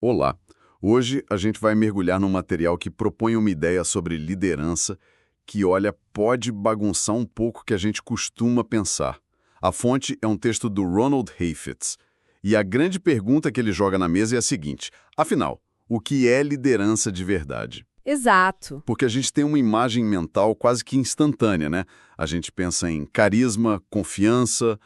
Olá! Hoje a gente vai mergulhar num material que propõe uma ideia sobre liderança que, olha, pode bagunçar um pouco o que a gente costuma pensar. A fonte é um texto do Ronald Heifetz. E a grande pergunta que ele joga na mesa é a seguinte: afinal, o que é liderança de verdade? Exato. Porque a gente tem uma imagem mental quase que instantânea, né? A gente pensa em carisma, confiança,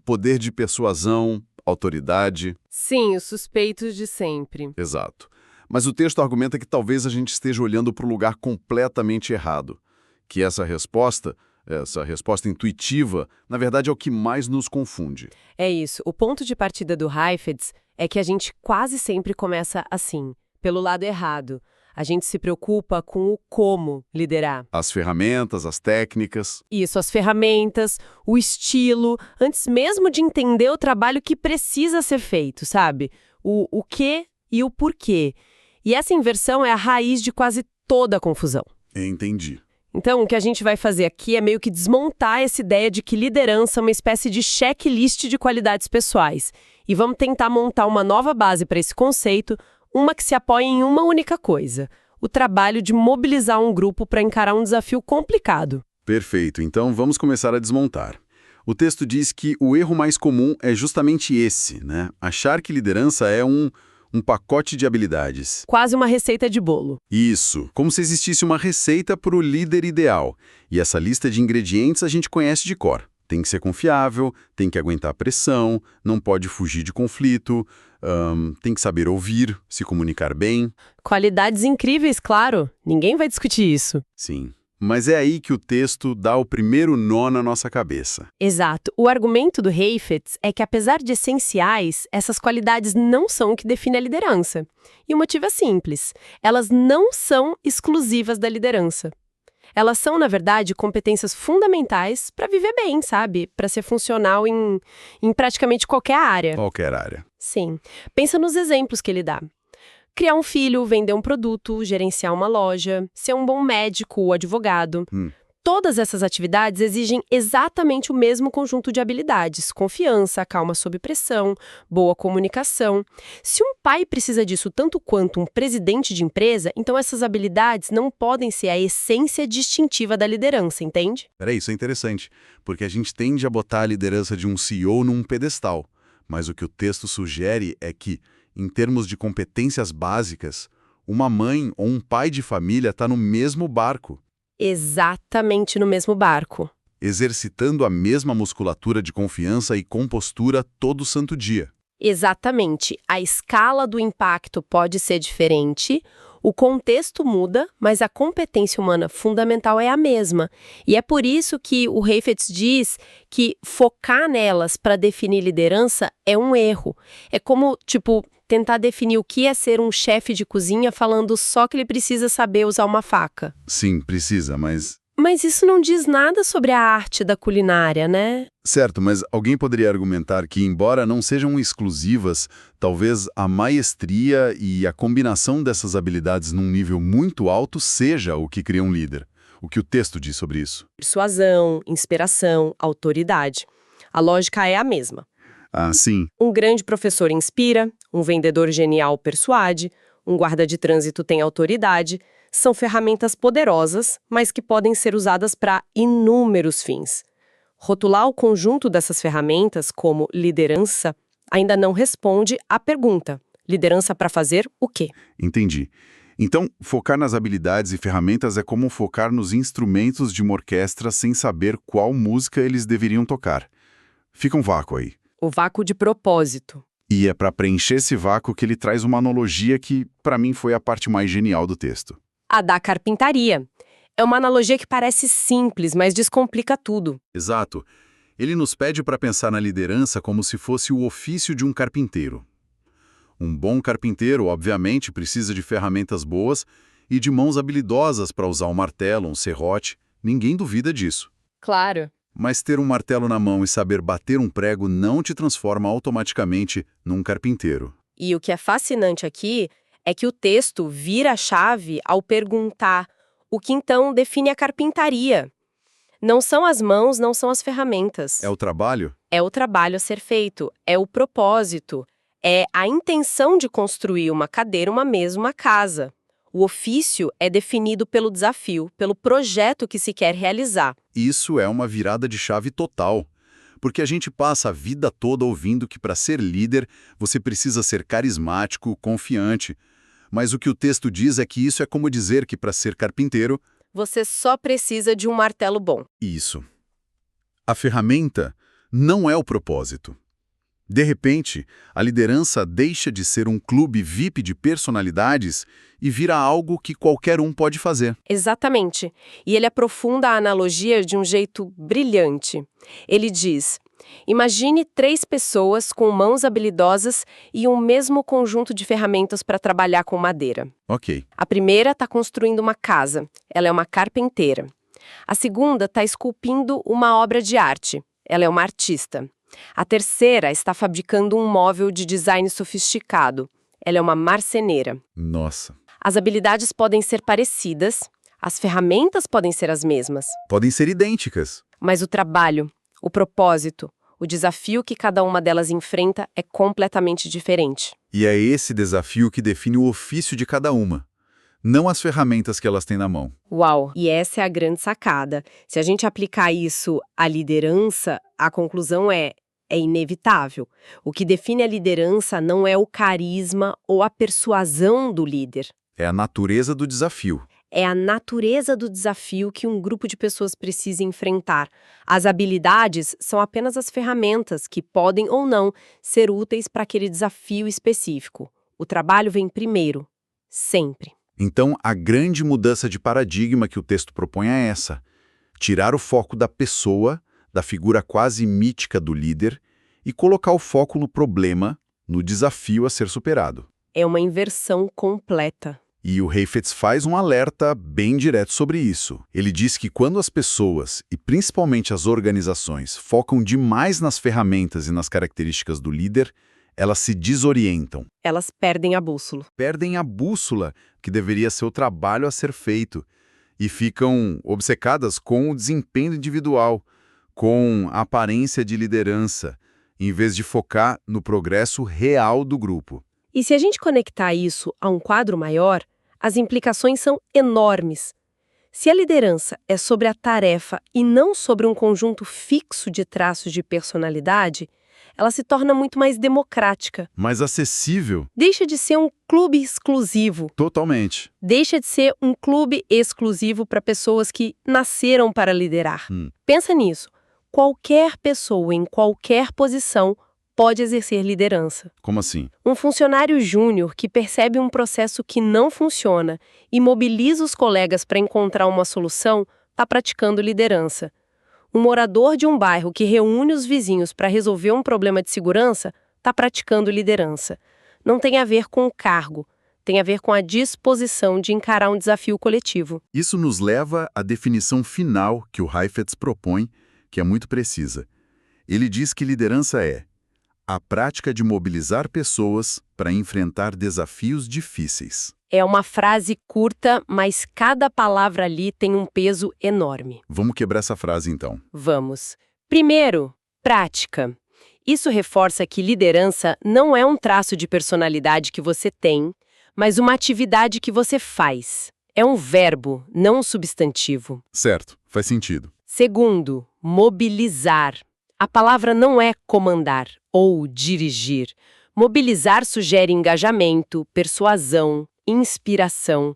poder de persuasão, autoridade. Sim, os suspeitos de sempre. Exato. Mas o texto argumenta que talvez a gente esteja olhando para o lugar completamente errado, que essa resposta intuitiva, na verdade é o que mais nos confunde. É isso. O ponto de partida do Heifetz é que a gente quase sempre começa assim, pelo lado errado. A gente se preocupa com o como liderar. As ferramentas, as técnicas. Isso, as ferramentas, o estilo, antes mesmo de entender o trabalho que precisa ser feito, sabe? O que e o porquê. E essa inversão é a raiz de quase toda a confusão. Entendi. Então, o que a gente vai fazer aqui é meio que desmontar essa ideia de que liderança é uma espécie de checklist de qualidades pessoais. E vamos tentar montar uma nova base para esse conceito, uma que se apoia em uma única coisa: o trabalho de mobilizar um grupo para encarar um desafio complicado. Perfeito, então vamos começar a desmontar. O texto diz que o erro mais comum é justamente esse, né? Achar que liderança é um pacote de habilidades. Quase uma receita de bolo. Isso, como se existisse uma receita para o líder ideal. E essa lista de ingredientes a gente conhece de cor. Tem que ser confiável, tem que aguentar pressão, não pode fugir de conflito, tem que saber ouvir, se comunicar bem. Qualidades incríveis, claro. Ninguém vai discutir isso. Sim. Mas é aí que o texto dá o primeiro nó na nossa cabeça. Exato. O argumento do Heifetz é que, apesar de essenciais, essas qualidades não são o que define a liderança. E o motivo é simples: elas não são exclusivas da liderança. Elas são, na verdade, competências fundamentais para viver bem, sabe? Para ser funcional em praticamente qualquer área. Qualquer área. Sim. Pensa nos exemplos que ele dá. Criar um filho, vender um produto, gerenciar uma loja, ser um bom médico ou advogado. Todas essas atividades exigem exatamente o mesmo conjunto de habilidades: confiança, calma sob pressão, boa comunicação. Se um pai precisa disso tanto quanto um presidente de empresa, então essas habilidades não podem ser a essência distintiva da liderança, entende? Peraí, isso é interessante, porque a gente tende a botar a liderança de um CEO num pedestal. Mas o que o texto sugere é que, em termos de competências básicas, uma mãe ou um pai de família está no mesmo barco, Exatamente no mesmo barco. exercitando a mesma musculatura de confiança e compostura todo santo dia. Exatamente. A escala do impacto pode ser diferente, o contexto muda, mas a competência humana fundamental é a mesma. E é por isso que o Heifetz diz que focar nelas para definir liderança é um erro. É como, tentar definir o que é ser um chefe de cozinha falando só que ele precisa saber usar uma faca. Sim, precisa, mas... Mas isso não diz nada sobre a arte da culinária, né? Certo, mas alguém poderia argumentar que, embora não sejam exclusivas, talvez a maestria e a combinação dessas habilidades num nível muito alto seja o que cria um líder. O que o texto diz sobre isso? Persuasão, inspiração, autoridade. A lógica é a mesma. Ah, sim. Um grande professor inspira, um vendedor genial persuade, um guarda de trânsito tem autoridade. São ferramentas poderosas, mas que podem ser usadas para inúmeros fins. Rotular o conjunto dessas ferramentas como liderança ainda não responde à pergunta: liderança para fazer o quê? Entendi. Então, focar nas habilidades e ferramentas é como focar nos instrumentos de uma orquestra sem saber qual música eles deveriam tocar. Fica um vácuo aí. O vácuo de propósito. E é para preencher esse vácuo que ele traz uma analogia que, para mim, foi a parte mais genial do texto. A da carpintaria. É uma analogia que parece simples, mas descomplica tudo. Exato. Ele nos pede para pensar na liderança como se fosse o ofício de um carpinteiro. Um bom carpinteiro, obviamente, precisa de ferramentas boas e de mãos habilidosas para usar um martelo, um serrote. Ninguém duvida disso. Claro. Mas ter um martelo na mão e saber bater um prego não te transforma automaticamente num carpinteiro. E o que é fascinante aqui é que o texto vira a chave ao perguntar o que então define a carpintaria. Não são as mãos, não são as ferramentas. É o trabalho? É o trabalho a ser feito, é o propósito, É a intenção de construir uma cadeira, uma mesa, uma casa. O ofício é definido pelo desafio, pelo projeto que se quer realizar. Isso é uma virada de chave total, porque a gente passa a vida toda ouvindo que para ser líder você precisa ser carismático, confiante. Mas o que o texto diz é que isso é como dizer que para ser carpinteiro... Você só precisa de um martelo bom. Isso. A ferramenta não é o propósito. De repente, a liderança deixa de ser um clube VIP de personalidades e vira algo que qualquer um pode fazer. Exatamente. E ele aprofunda a analogia de um jeito brilhante. Ele diz: imagine 3 pessoas com mãos habilidosas e um mesmo conjunto de ferramentas para trabalhar com madeira. Ok. A primeira está construindo uma casa. Ela é uma carpinteira. A segunda está esculpindo uma obra de arte. Ela é uma artista. A terceira está fabricando um móvel de design sofisticado. Ela é uma marceneira. Nossa. As habilidades podem ser parecidas, as ferramentas podem ser as mesmas, Podem ser idênticas. mas o trabalho, o propósito, o desafio que cada uma delas enfrenta é completamente diferente. E é esse desafio que define o ofício de cada uma, não as ferramentas que elas têm na mão. Uau! E essa é a grande sacada. Se a gente aplicar isso à liderança, a conclusão é inevitável. O que define a liderança não é o carisma ou a persuasão do líder. É a natureza do desafio. É a natureza do desafio que um grupo de pessoas precisa enfrentar. As habilidades são apenas as ferramentas que podem ou não ser úteis para aquele desafio específico. O trabalho vem primeiro, sempre. Então, a grande mudança de paradigma que o texto propõe é essa: tirar o foco da pessoa, da figura quase mítica do líder, e colocar o foco no problema, no desafio a ser superado. É uma inversão completa. E o Heifetz faz um alerta bem direto sobre isso. Ele diz que quando as pessoas, e principalmente as organizações, focam demais nas ferramentas e nas características do líder, elas se desorientam. Elas perdem a bússola. Perdem a bússola, que deveria ser o trabalho a ser feito, e ficam obcecadas com o desempenho individual, com a aparência de liderança, em vez de focar no progresso real do grupo. E se a gente conectar isso a um quadro maior, as implicações são enormes. Se a liderança é sobre a tarefa e não sobre um conjunto fixo de traços de personalidade, ela se torna muito mais democrática. Mais acessível. Deixa de ser um clube exclusivo. Totalmente. Deixa de ser um clube exclusivo para pessoas que nasceram para liderar. Pensa nisso. Qualquer pessoa em qualquer posição pode exercer liderança. Como assim? Um funcionário júnior que percebe um processo que não funciona e mobiliza os colegas para encontrar uma solução está praticando liderança. Um morador de um bairro que reúne os vizinhos para resolver um problema de segurança está praticando liderança. Não tem a ver com o cargo, tem a ver com a disposição de encarar um desafio coletivo. Isso nos leva à definição final que o Heifetz propõe, que é muito precisa. Ele diz que liderança é a prática de mobilizar pessoas para enfrentar desafios difíceis. É uma frase curta, mas cada palavra ali tem um peso enorme. Vamos quebrar essa frase, então. Vamos. Primeiro, prática. Isso reforça que liderança não é um traço de personalidade que você tem, mas uma atividade que você faz. É um verbo, não um substantivo. Certo, faz sentido. Segundo, mobilizar. A palavra não é comandar ou dirigir. Mobilizar sugere engajamento, persuasão, inspiração.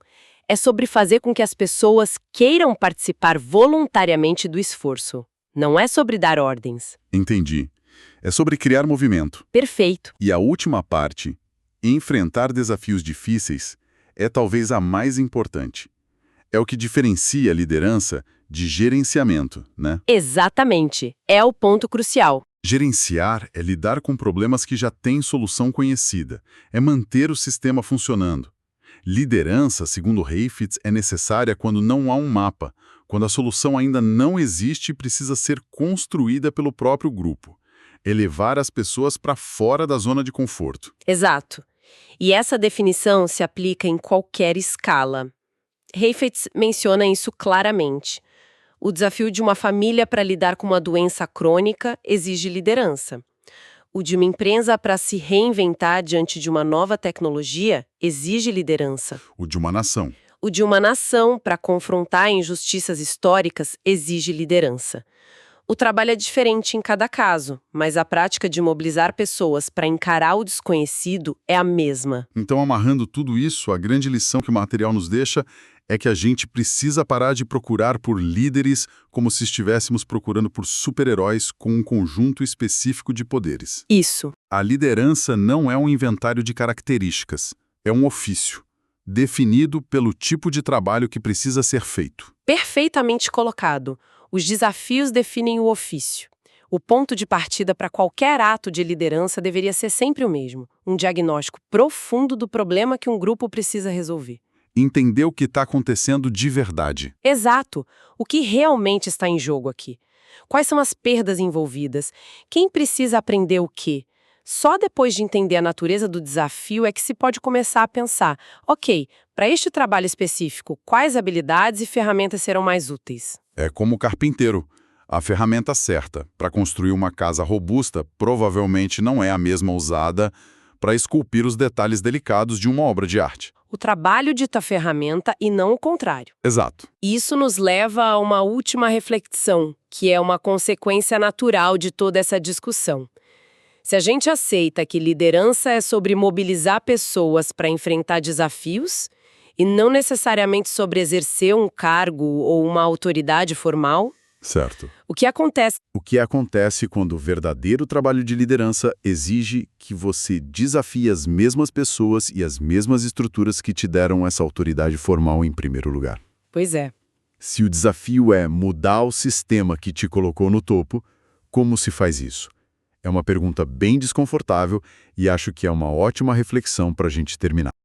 É sobre fazer com que as pessoas queiram participar voluntariamente do esforço. Não é sobre dar ordens. Entendi. É sobre criar movimento. Perfeito. E a última parte, enfrentar desafios difíceis, é talvez a mais importante. É o que diferencia a liderança de gerenciamento, né? Exatamente. É o ponto crucial. Gerenciar é lidar com problemas que já têm solução conhecida. É manter o sistema funcionando. Liderança, segundo Heifetz, é necessária quando não há um mapa, quando a solução ainda não existe e precisa ser construída pelo próprio grupo. É levar as pessoas para fora da zona de conforto. Exato. E essa definição se aplica em qualquer escala. Heifetz menciona isso claramente. O desafio de uma família para lidar com uma doença crônica exige liderança. O de uma empresa para se reinventar diante de uma nova tecnologia exige liderança. O de uma nação. O de uma nação para confrontar injustiças históricas exige liderança. O trabalho é diferente em cada caso, mas a prática de mobilizar pessoas para encarar o desconhecido é a mesma. Então, amarrando tudo isso, a grande lição que o material nos deixa é que a gente precisa parar de procurar por líderes como se estivéssemos procurando por super-heróis com um conjunto específico de poderes. Isso. A liderança não é um inventário de características, é um ofício, definido pelo tipo de trabalho que precisa ser feito. Perfeitamente colocado. Os desafios definem o ofício. O ponto de partida para qualquer ato de liderança deveria ser sempre o mesmo: um diagnóstico profundo do problema que um grupo precisa resolver. Entender o que está acontecendo de verdade. Exato. O que realmente está em jogo aqui? Quais são as perdas envolvidas? Quem precisa aprender o quê? Só depois de entender a natureza do desafio é que se pode começar a pensar: ok, para este trabalho específico, quais habilidades e ferramentas serão mais úteis? É como o carpinteiro. A ferramenta certa para construir uma casa robusta provavelmente não é a mesma usada para esculpir os detalhes delicados de uma obra de arte. O trabalho dita a ferramenta e não o contrário. Exato. Isso nos leva a uma última reflexão, que é uma consequência natural de toda essa discussão. Se a gente aceita que liderança é sobre mobilizar pessoas para enfrentar desafios, e não necessariamente sobre exercer um cargo ou uma autoridade formal, Certo. o que acontece? O que acontece quando o verdadeiro trabalho de liderança exige que você desafie as mesmas pessoas e as mesmas estruturas que te deram essa autoridade formal em primeiro lugar? Pois é. Se o desafio é mudar o sistema que te colocou no topo, como se faz isso? É uma pergunta bem desconfortável e acho que é uma ótima reflexão para a gente terminar.